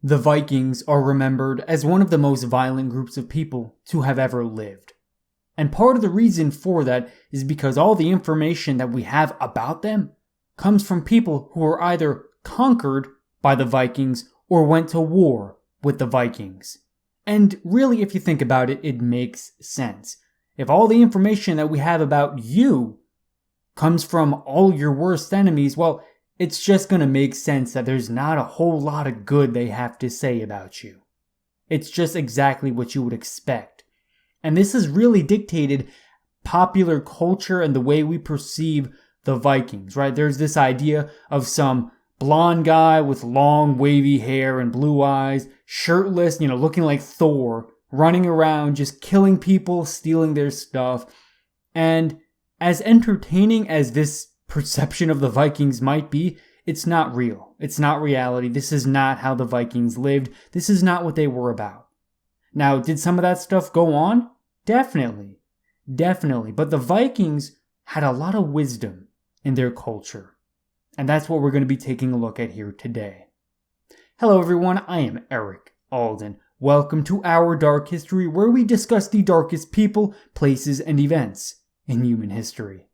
The Vikings are remembered as one of the most violent groups of people to have ever lived. And part of the reason for that is because all the information that we have about them comes from people who were either conquered by the Vikings or went to war with the Vikings. And really, if you think about it, it makes sense. If all the information that we have about you comes from all your worst enemies, well, it's just going to make sense that there's not a whole lot of good they have to say about you. It's just exactly what you would expect. And this has really dictated popular culture and the way we perceive the Vikings, right? There's this idea of some blonde guy with long wavy hair and blue eyes, shirtless, looking like Thor, running around just killing people, stealing their stuff. And as entertaining as this perception of the Vikings might be, it's not real. It's not reality. This is not how the Vikings lived. This is not what they were about. Now, did some of that stuff go on? Definitely. But the Vikings had a lot of wisdom in their culture. And that's what we're going to be taking a look at here today. Hello everyone, I am Eric Alden. Welcome to Our Dark History, where we discuss the darkest people, places, and events in human history.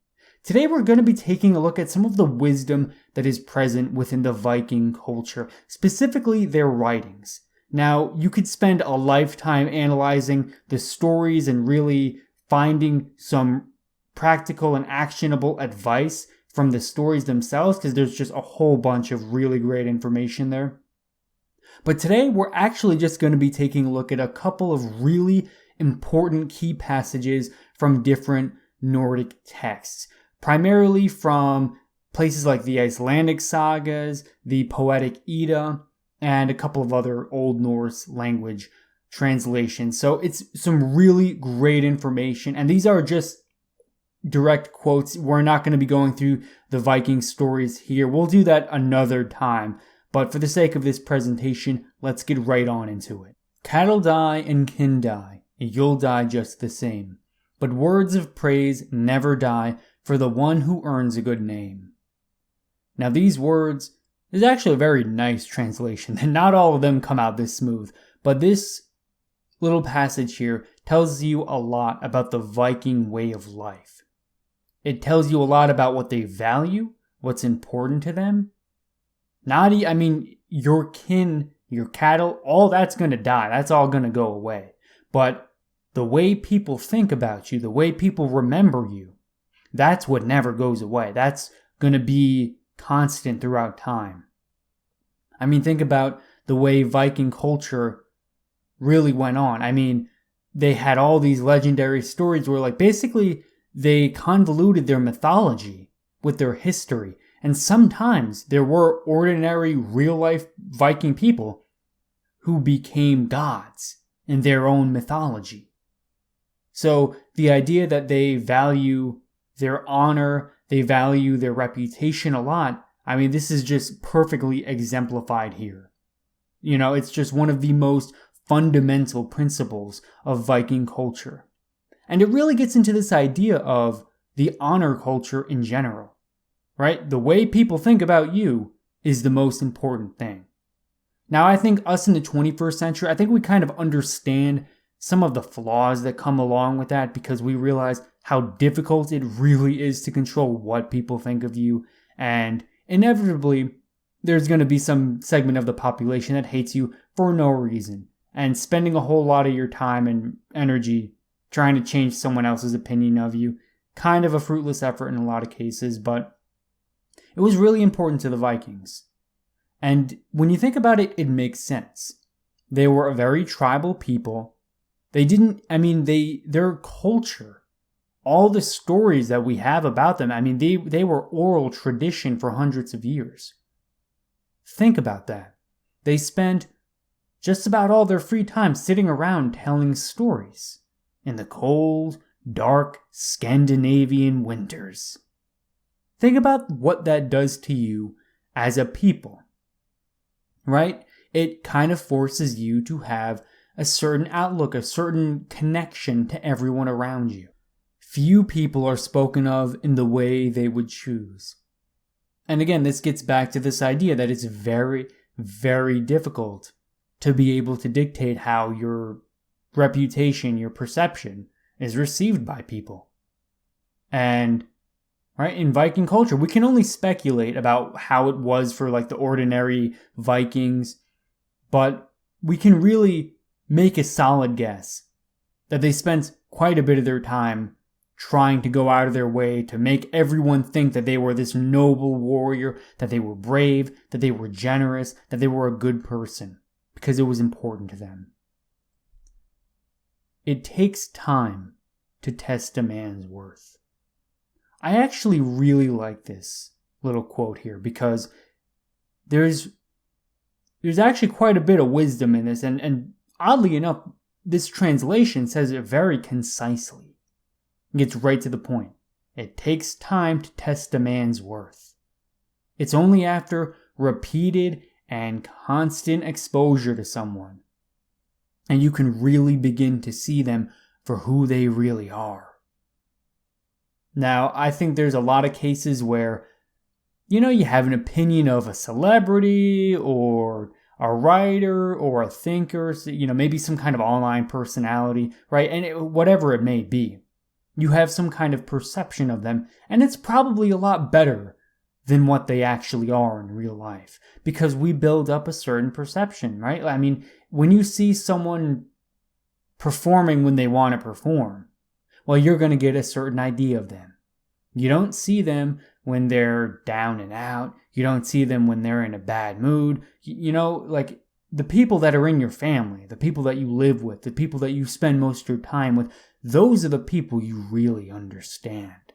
Today we're going to be taking a look at some of the wisdom that is present within the Viking culture, specifically their writings. Now, you could spend a lifetime analyzing the stories and really finding some practical and actionable advice from the stories themselves, because there's just a whole bunch of really great information there. But today we're actually just going to be taking a look at a couple of really important key passages from different Nordic texts. Primarily from places like the Icelandic sagas, the Poetic Edda, and a couple of other Old Norse language translations. So it's some really great information, and these are just direct quotes. We're not going to be going through the Viking stories here. We'll do that another time, but for the sake of this presentation, let's get right on into it. Cattle die and kin die, and you'll die just the same. But words of praise never die for the one who earns a good name. Now these words is actually a very nice translation, and not all of them come out this smooth, but this little passage here tells you a lot about the Viking way of life. It tells you a lot about what they value, what's important to them. Your kin, your cattle, all that's going to die. That's all going to go away. But the way people think about you, the way people remember you, that's what never goes away. That's going to be constant throughout time. Think about the way Viking culture really went on. They had all these legendary stories where, basically they convoluted their mythology with their history. And sometimes there were ordinary, real-life Viking people who became gods in their own mythology. So the idea that they value their honor, they value their reputation a lot, this is just perfectly exemplified here. It's just one of the most fundamental principles of Viking culture. And it really gets into this idea of the honor culture in general, right? The way people think about you is the most important thing. Now, I think us in the 21st century, I think we kind of understand some of the flaws that come along with that, because we realize how difficult it really is to control what people think of you. And inevitably, there's going to be some segment of the population that hates you for no reason, and spending a whole lot of your time and energy trying to change someone else's opinion of you. Kind of a fruitless effort in a lot of cases, but it was really important to the Vikings. And when you think about it, it makes sense. They were a very tribal people. Their culture, all the stories that we have about them, they were oral tradition for hundreds of years. Think about that. They spent just about all their free time sitting around telling stories in the cold, dark Scandinavian winters. Think about what that does to you as a people, right? It kind of forces you to have a certain outlook, a certain connection to everyone around you. Few people are spoken of in the way they would choose. And again, this gets back to this idea that it's very, very difficult to be able to dictate how your reputation, your perception is received by people. And right, in Viking culture, we can only speculate about how it was for like the ordinary Vikings, but we can really make a solid guess that they spent quite a bit of their time trying to go out of their way to make everyone think that they were this noble warrior, that they were brave, that they were generous, that they were a good person, because it was important to them. It takes time to test a man's worth. I actually really like this little quote here because there's actually quite a bit of wisdom in this, and oddly enough, this translation says it very concisely. It gets right to the point. It takes time to test a man's worth. It's only after repeated and constant exposure to someone, and you can really begin to see them for who they really are. Now, I think there's a lot of cases where, you have an opinion of a celebrity or a writer or a thinker, maybe some kind of online personality, right? And whatever it may be, you have some kind of perception of them, and it's probably a lot better than what they actually are in real life because we build up a certain perception, right? I mean, when you see someone performing when they want to perform, well, you're going to get a certain idea of them. You don't see them when they're down and out. You don't see them when they're in a bad mood. Like the people that are in your family, the people that you live with, the people that you spend most of your time with, those are the people you really understand.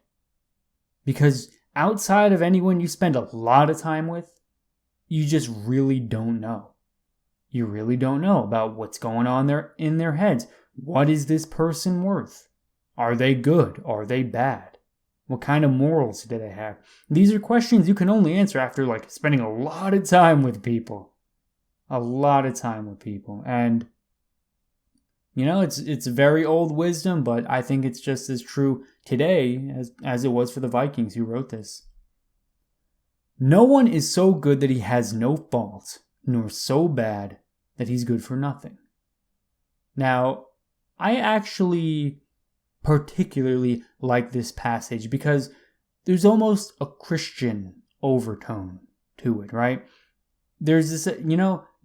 Because outside of anyone you spend a lot of time with, you just really don't know. You really don't know about what's going on in their heads. What is this person worth? Are they good? Are they bad? What kind of morals do they have? These are questions you can only answer after spending a lot of time with people. A lot of time with people. And it's very old wisdom, but I think it's just as true today as it was for the Vikings who wrote this. No one is so good that he has no fault, nor so bad that he's good for nothing. Now, I actually particularly like this passage because there's almost a Christian overtone to it, right? There's this,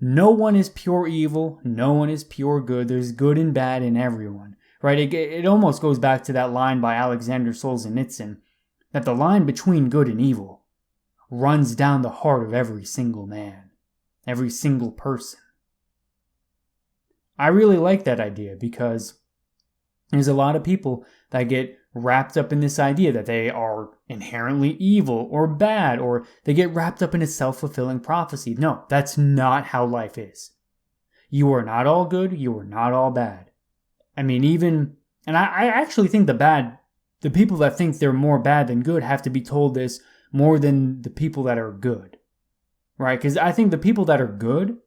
no one is pure evil, no one is pure good, there's good and bad in everyone, right? It almost goes back to that line by Alexander Solzhenitsyn, that the line between good and evil runs down the heart of every single man, every single person. I really like that idea because there's a lot of people that get wrapped up in this idea that they are inherently evil or bad, or they get wrapped up in a self-fulfilling prophecy. No, that's not how life is. You are not all good, you are not all bad. I mean, I actually think the people that think they're more bad than good have to be told this more than the people that are good, right? Because I think the people that are good,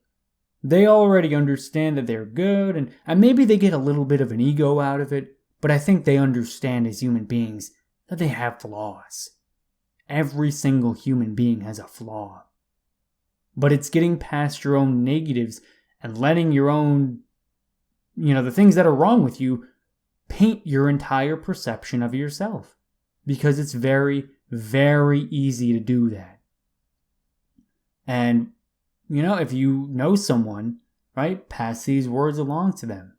they already understand that they're good, and maybe they get a little bit of an ego out of it, but I think they understand as human beings that they have flaws. Every single human being has a flaw. But it's getting past your own negatives and letting your own, the things that are wrong with you paint your entire perception of yourself. Because it's very, very easy to do that. And if you know someone, right, pass these words along to them.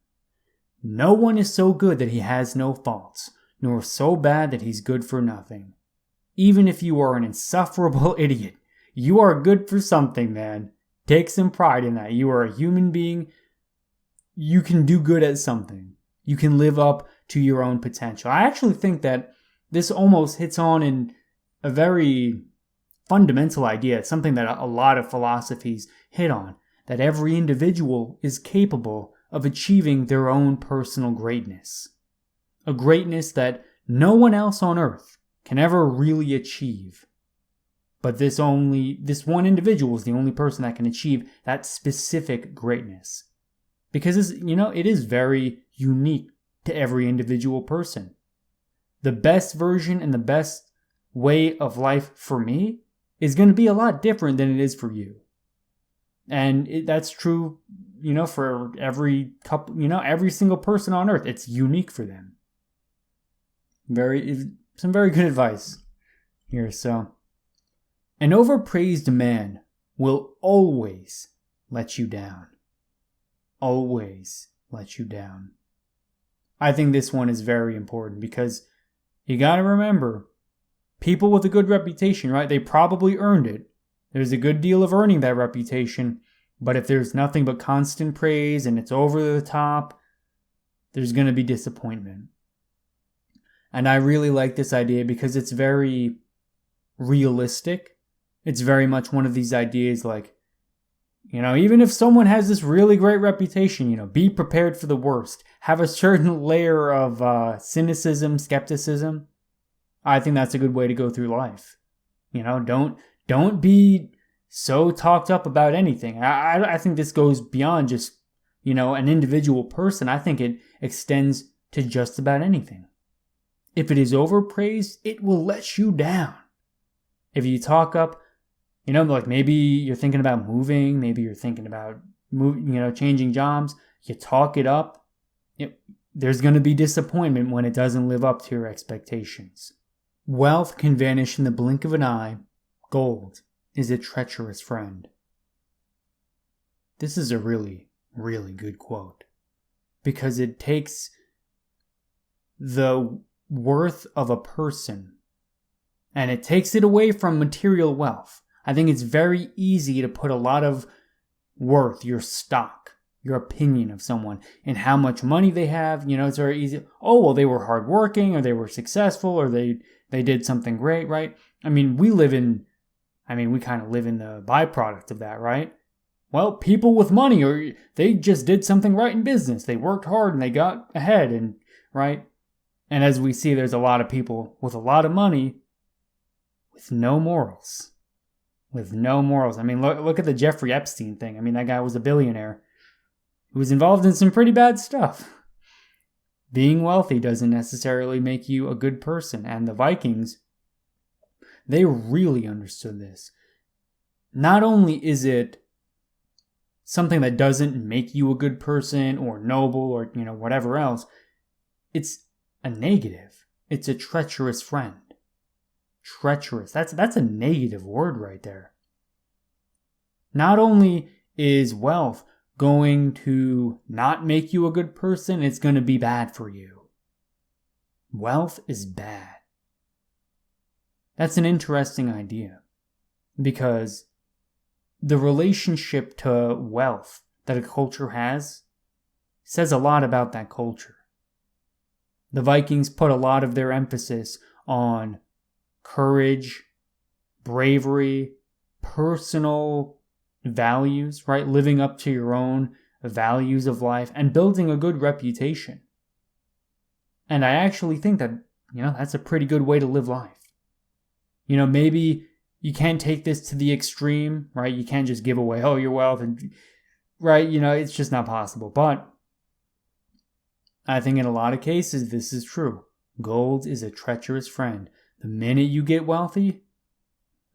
No one is so good that he has no faults, nor so bad that he's good for nothing. Even if you are an insufferable idiot, you are good for something, man. Take some pride in that. You are a human being. You can do good at something. You can live up to your own potential. I actually think that this almost hits on in a very fundamental idea. It's something that a lot of philosophies hit on, that every individual is capable of achieving their own personal greatness. A greatness that no one else on earth can ever really achieve. But this one individual is the only person that can achieve that specific greatness. Because it is very unique to every individual person. The best version and the best way of life for me is going to be a lot different than it is for you. And that's true, for every couple, every single person on earth. It's unique for them. Some very good advice here. So, an overpraised man will always let you down. Always let you down. I think this one is very important because you got to remember, people with a good reputation, right? They probably earned it. There's a good deal of earning that reputation. But if there's nothing but constant praise and it's over the top, there's going to be disappointment. And I really like this idea because it's very realistic. It's very much one of these ideas like, even if someone has this really great reputation, be prepared for the worst. Have a certain layer of cynicism, skepticism. I think that's a good way to go through life. Don't be so talked up about anything. I think this goes beyond just, an individual person. I think it extends to just about anything. If it is overpraised, it will let you down. If you talk up, like maybe you're thinking about moving, maybe you're thinking about changing jobs, you talk it up, there's going to be disappointment when it doesn't live up to your expectations. Wealth can vanish in the blink of an eye. Gold is a treacherous friend. This is a really, really good quote because it takes the worth of a person and it takes it away from material wealth. I think it's very easy to put a lot of worth, your stock, your opinion of someone, and how much money they have. It's very easy. Oh, well, they were hardworking, or they were successful, or they did something great, right? we kind of live in the byproduct of that, right? Well, people with money, or they just did something right in business. They worked hard and they got ahead, and right? And as we see, there's a lot of people with a lot of money with no morals. Look at the Jeffrey Epstein thing. That guy was a billionaire who was involved in some pretty bad stuff. Being wealthy doesn't necessarily make you a good person. And the Vikings, they really understood this. Not only is it something that doesn't make you a good person or noble or, whatever else, it's a negative. It's a treacherous friend. Treacherous. That's a negative word right there. Not only is wealth going to not make you a good person, it's going to be bad for you. Wealth is bad. That's an interesting idea because the relationship to wealth that a culture has says a lot about that culture. The Vikings put a lot of their emphasis on courage, bravery, personal values, right? Living up to your own values of life and building a good reputation. And I actually think that, that's a pretty good way to live life. Maybe you can't take this to the extreme, right? You can't just give away all your wealth, and right? It's just not possible. But I think in a lot of cases, this is true. Gold is a treacherous friend. The minute you get wealthy,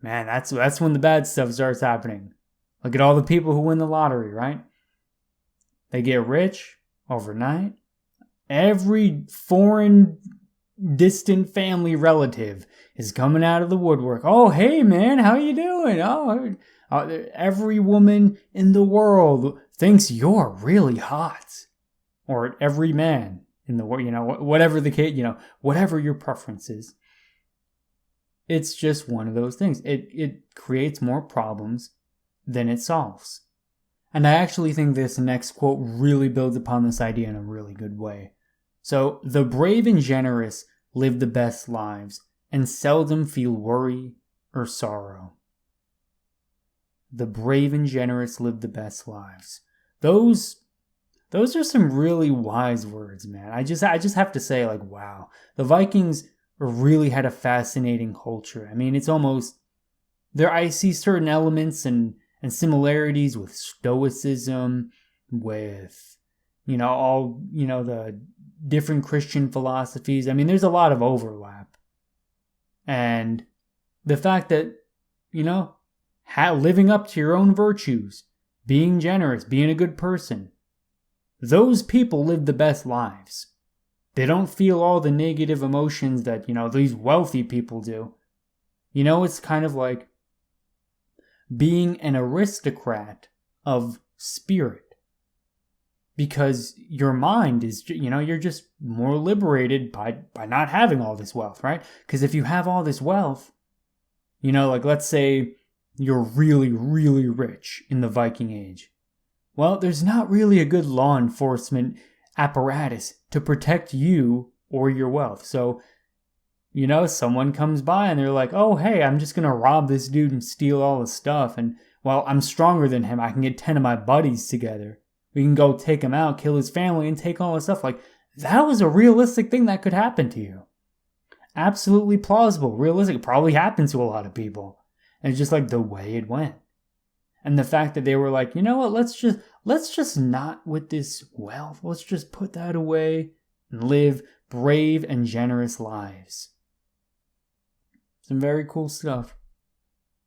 man, that's when the bad stuff starts happening. Look at all the people who win the lottery, right? They get rich overnight. Every foreign, distant family relative is coming out of the woodwork. Oh, hey, man, how you doing? Every woman in the world thinks you're really hot. Or every man in the world, whatever the case, whatever your preference is. It's just one of those things. It creates more problems than it solves. And I actually think this next quote really builds upon this idea in a really good way. So, the brave and generous live the best lives and seldom feel worry or sorrow. The brave and generous live the best lives. Those are some really wise words, man. I just have to say, wow. The Vikings really had a fascinating culture. It's almost there. I see certain elements and similarities with Stoicism, with all the different Christian philosophies. There's a lot of overlap, and the fact that living up to your own virtues, being generous, being a good person. Those people live the best lives. They don't feel all the negative emotions that, these wealthy people do. It's kind of like being an aristocrat of spirit. Because your mind is, you're just more liberated by not having all this wealth, right? Because if you have all this wealth, like let's say you're really, really rich in the Viking Age. Well, there's not really a good law enforcement apparatus to protect you or your wealth. So, someone comes by and they're like, oh, hey, I'm just going to rob this dude and steal all his stuff. And, well, I'm stronger than him. I can get 10 of my buddies together. We can go take him out, kill his family, and take all his stuff. Like, that was a realistic thing that could happen to you. Absolutely plausible, realistic. It probably happened to a lot of people. And it's just like the way it went. And the fact that they were like, you know what, let's just not with this wealth. Let's just put that away and live brave and generous lives. Some very cool stuff.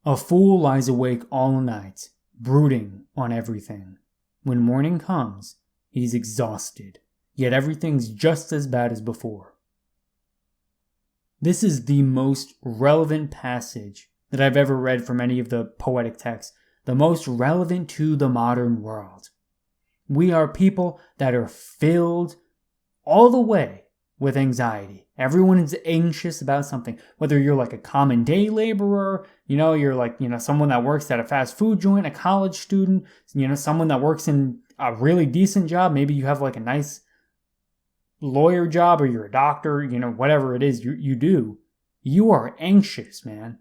A fool lies awake all night, brooding on everything. When morning comes, he's exhausted, yet everything's just as bad as before. This is the most relevant passage that I've ever read from any of the poetic texts, the most relevant to the modern world. We are people that are filled all the way with anxiety. Everyone is anxious about something, whether you're like a common day laborer, you're like, someone that works at a fast food joint, a college student, someone that works in a really decent job. Maybe you have like a nice lawyer job or you're a doctor, whatever it is you do. You are anxious, man.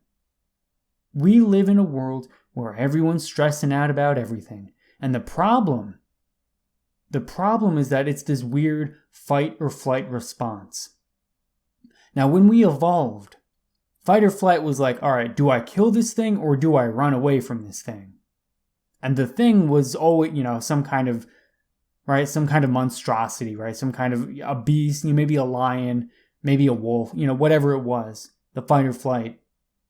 We live in a world where everyone's stressing out about everything. And the problem is that it's this weird fight or flight response. Now, when we evolved, fight or flight was like, all right, do I kill this thing or do I run away from this thing? And the thing was always, some kind of monstrosity, right? Some kind of a beast, maybe a lion, maybe a wolf, whatever it was, the fight or flight.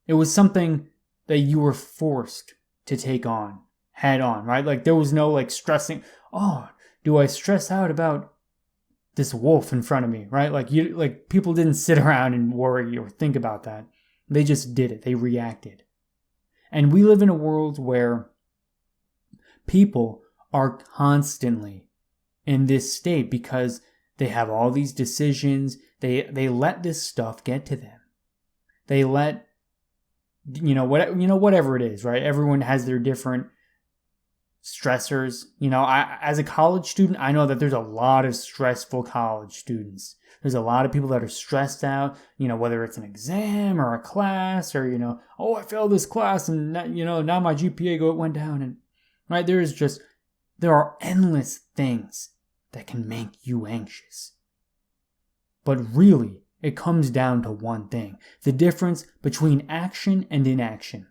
It was something that you were forced to take on head on, right? Like there was no like stressing, oh, do I stress out about this wolf in front of me, right? Like people didn't sit around and worry or think about that. They just did it. They reacted. And we live in a world where people are constantly in this state because they have all these decisions. They let this stuff get to them. They let whatever it is, right? Everyone has their different stressors. As a college student, I know that there's a lot of stressful college students. There's a lot of people that are stressed out, whether it's an exam or a class or, oh, I failed this class and, now my GPA went down. And, right, there are endless things that can make you anxious. But really, it comes down to one thing, the difference between action and inaction.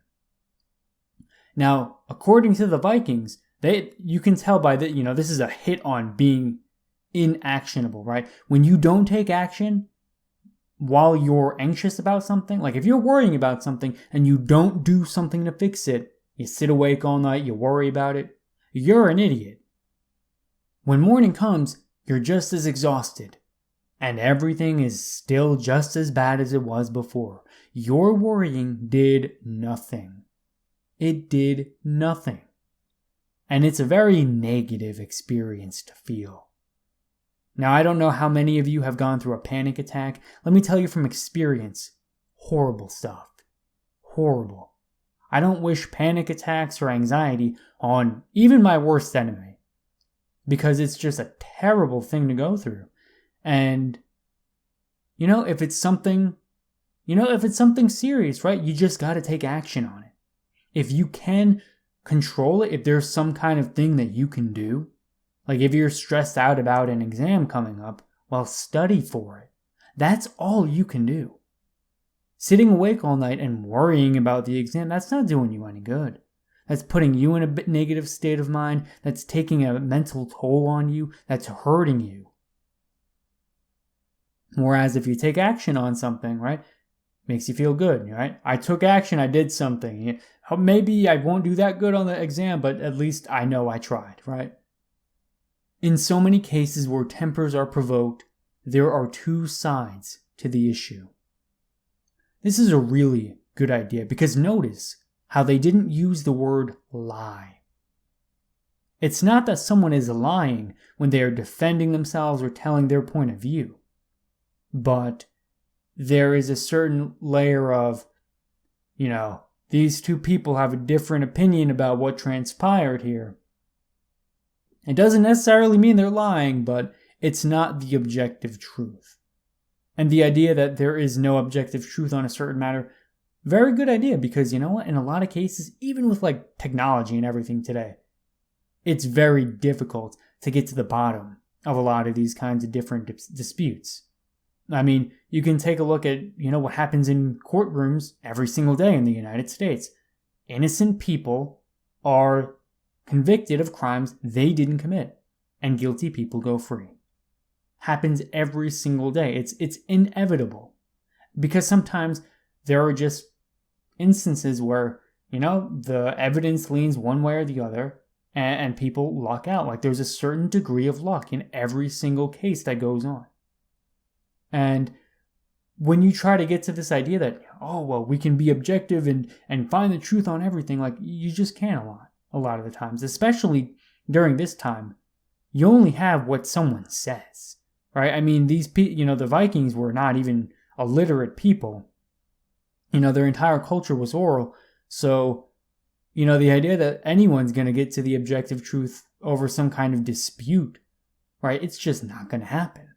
Now, according to the Vikings, you can tell by that, this is a hit on being inactionable, right? When you don't take action while you're anxious about something, like if you're worrying about something and you don't do something to fix it, you sit awake all night, you worry about it, you're an idiot. When morning comes, you're just as exhausted. And everything is still just as bad as it was before. Your worrying did nothing. It did nothing. And it's a very negative experience to feel. Now, I don't know how many of you have gone through a panic attack. Let me tell you from experience, horrible stuff. Horrible. I don't wish panic attacks or anxiety on even my worst enemy, because it's just a terrible thing to go through. And, if it's something serious, right, you just got to take action on it. If you can control it, if there's some kind of thing that you can do, like if you're stressed out about an exam coming up, well, study for it. That's all you can do. Sitting awake all night and worrying about the exam, that's not doing you any good. That's putting you in a negative state of mind. That's taking a mental toll on you. That's hurting you. Whereas if you take action on something, right, Makes you feel good, right? I took action, I did something. Maybe I won't do that good on the exam, but at least I know I tried, right? In so many cases where tempers are provoked, there are two sides to the issue. This is a really good idea because notice how they didn't use the word lie. It's not that someone is lying when they are defending themselves or telling their point of view, but there is a certain layer of, these two people have a different opinion about what transpired here. It doesn't necessarily mean they're lying, but it's not the objective truth. And the idea that there is no objective truth on a certain matter, very good idea, because you know what? In a lot of cases, even with like technology and everything today, it's very difficult to get to the bottom of a lot of these kinds of different disputes. I mean, you can take a look at, what happens in courtrooms every single day in the United States. Innocent people are convicted of crimes they didn't commit, and guilty people go free. Happens every single day. It's inevitable. Because sometimes there are just instances where, the evidence leans one way or the other, and people luck out. Like there's a certain degree of luck in every single case that goes on. And when you try to get to this idea that, we can be objective and find the truth on everything, like you just can't a lot of the times, especially during this time. You only have what someone says, right? I mean, these people, the Vikings were not even illiterate people. Their entire culture was oral. So, the idea that anyone's going to get to the objective truth over some kind of dispute, right? It's just not going to happen.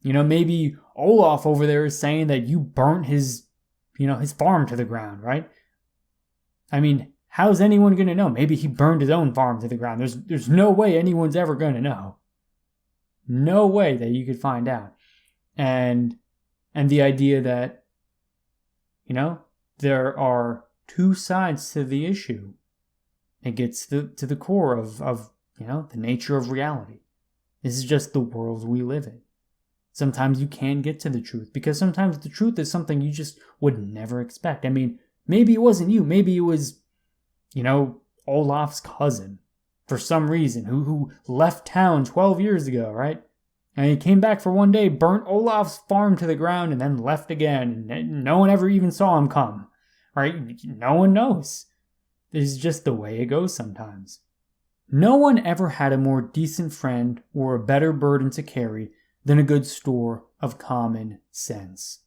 Maybe Olaf over there is saying that you burnt his farm to the ground, right? I mean, how's anyone going to know? Maybe he burned his own farm to the ground. There's no way anyone's ever going to know. No way that you could find out. And the idea that, there are two sides to the issue. It gets to the core of the nature of reality. This is just the world we live in. Sometimes you can get to the truth because sometimes the truth is something you just would never expect. I mean, maybe it wasn't you. Maybe it was, Olaf's cousin for some reason who left town 12 years ago, right? And he came back for one day, burnt Olaf's farm to the ground, and then left again. And no one ever even saw him come, right? No one knows. This is just the way it goes sometimes. No one ever had a more decent friend or a better burden to carry than a good store of common sense.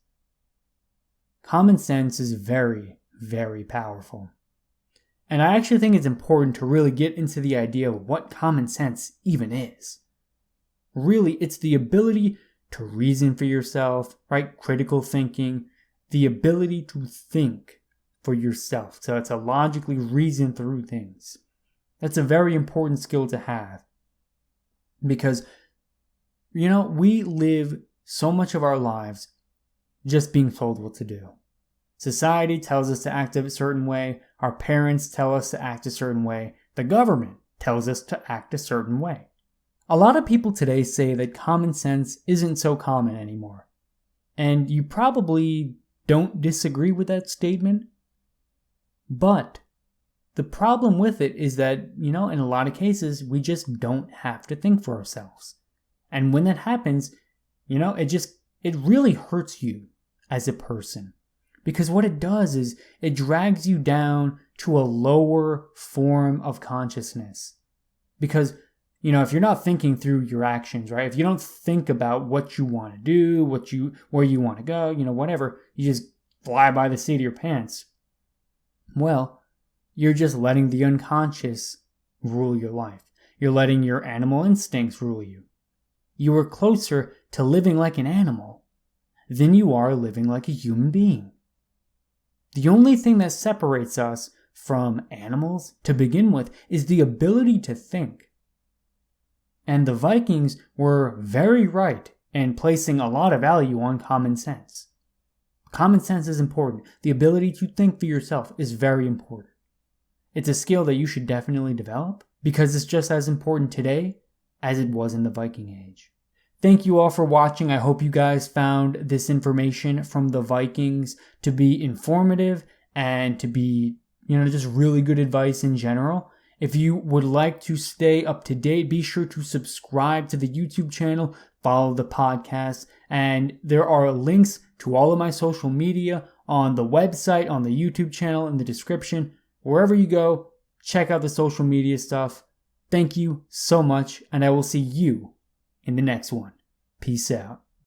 Common sense is very, very powerful. And I actually think it's important to really get into the idea of what common sense even is. Really, it's the ability to reason for yourself, right? Critical thinking, the ability to think for yourself. So it's to logically reason through things. That's a very important skill to have. Because we live so much of our lives just being told what to do. Society tells us to act a certain way. Our parents tell us to act a certain way. The government tells us to act a certain way. A lot of people today say that common sense isn't so common anymore. And you probably don't disagree with that statement. But the problem with it is that, in a lot of cases, we just don't have to think for ourselves. And when that happens, it really hurts you as a person. Because what it does is it drags you down to a lower form of consciousness. Because, if you're not thinking through your actions, right? If you don't think about what you want to do, where you want to go, whatever, you just fly by the seat of your pants. Well, you're just letting the unconscious rule your life. You're letting your animal instincts rule you. You are closer to living like an animal than you are living like a human being. The only thing that separates us from animals to begin with is the ability to think. And the Vikings were very right in placing a lot of value on common sense. Common sense is important. The ability to think for yourself is very important. It's a skill that you should definitely develop because it's just as important today as it was in the Viking Age. Thank you all for watching. I hope you guys found this information from the Vikings to be informative and to be, just really good advice in general. If you would like to stay up to date, be sure to subscribe to the YouTube channel, follow the podcast, and there are links to all of my social media on the website, on the YouTube channel, in the description. Wherever you go, check out the social media stuff. Thank you so much, and I will see you in the next one. Peace out.